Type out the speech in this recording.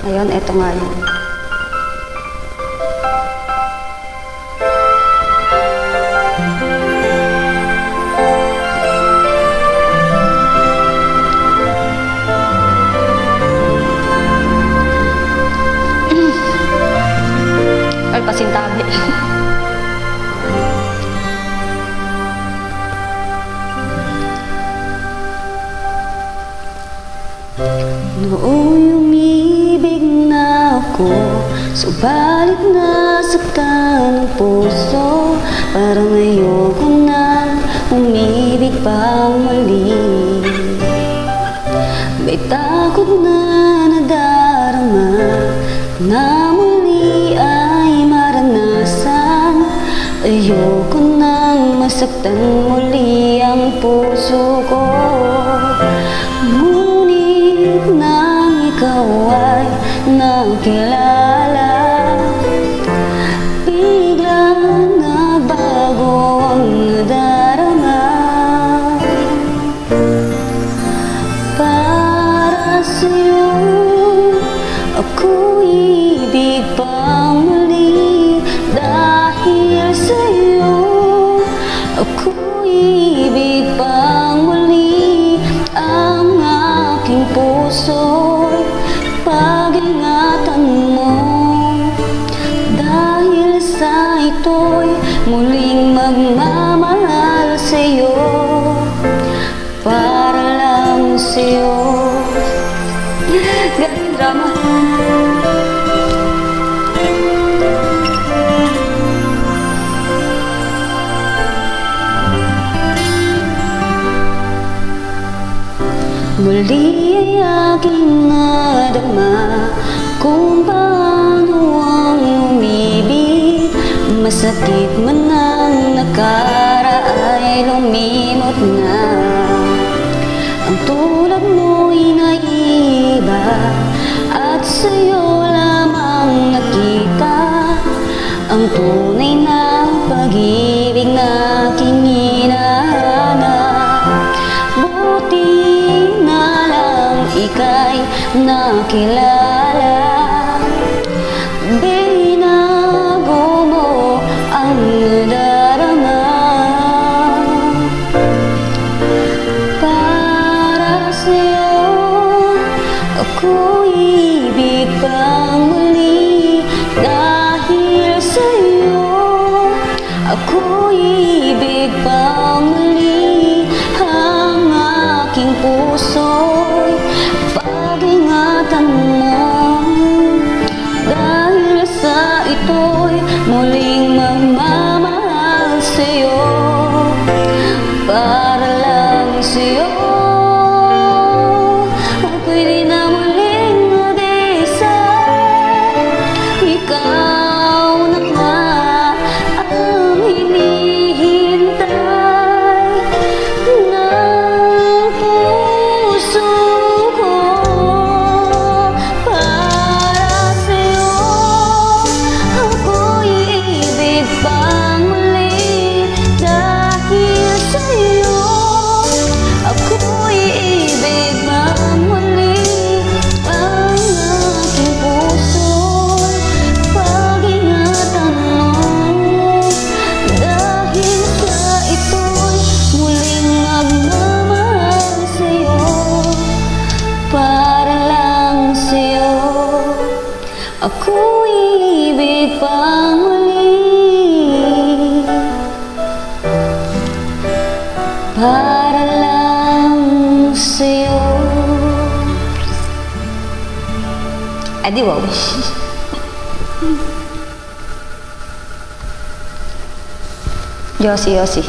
Ayun, eto nga yun. Ay, pasintabi. Noong umibig na ako, subalit nasaktan ang puso. Parang ayoko nang umibig pang muli. May takot na nadarama na muli ay maranasan. Ayoko nang masaktan muli ang puso ko. Ngunit nang ikaw ay nakilala, biglang nagbago ang nadarama. Para sa'yo ako'y ibig pang muli. Dahil sa'yo ako'y ibig pang muli. Ang aking puso'y pag-ingatan mo. Dahil sa ito'y muling magmamahal sa'yo. Para lang sa'yo. Galing drama. Muli ay aking nadama kung paano ang umibig. Masakit man ang nakaraay, lumimot na. Ang tulad mo'y naiba at sa'yo lamang nakita ang tunay na pag-ibig na aking hinahanap. Buti na lang ika'y nakilala. Binago mo ang nadarama. Para sa'yo ako'y ibig pang muli. Dahil sa'yo ako'y ibig pang muli. Ang aking puso'y pag-ingatan mo. Dahil sa ito'y muling magmamahal sa'yo. Para lang sa'yo ako'y di na muling mag-isa. Ikaw na nga ang hinihintay ng puso ko. Para sa'yo ako'y ibig pang muli. Dahil sa'yo ako'y ibig pang muli. Ang aking puso'y pag-ingatan mo. Dahil sa ito'y muling magmamahal sa'yo. Para lang sa'yo ako'y ibig pang muli. Para lang sa'yo. Adi wow. Yossi, Yossi.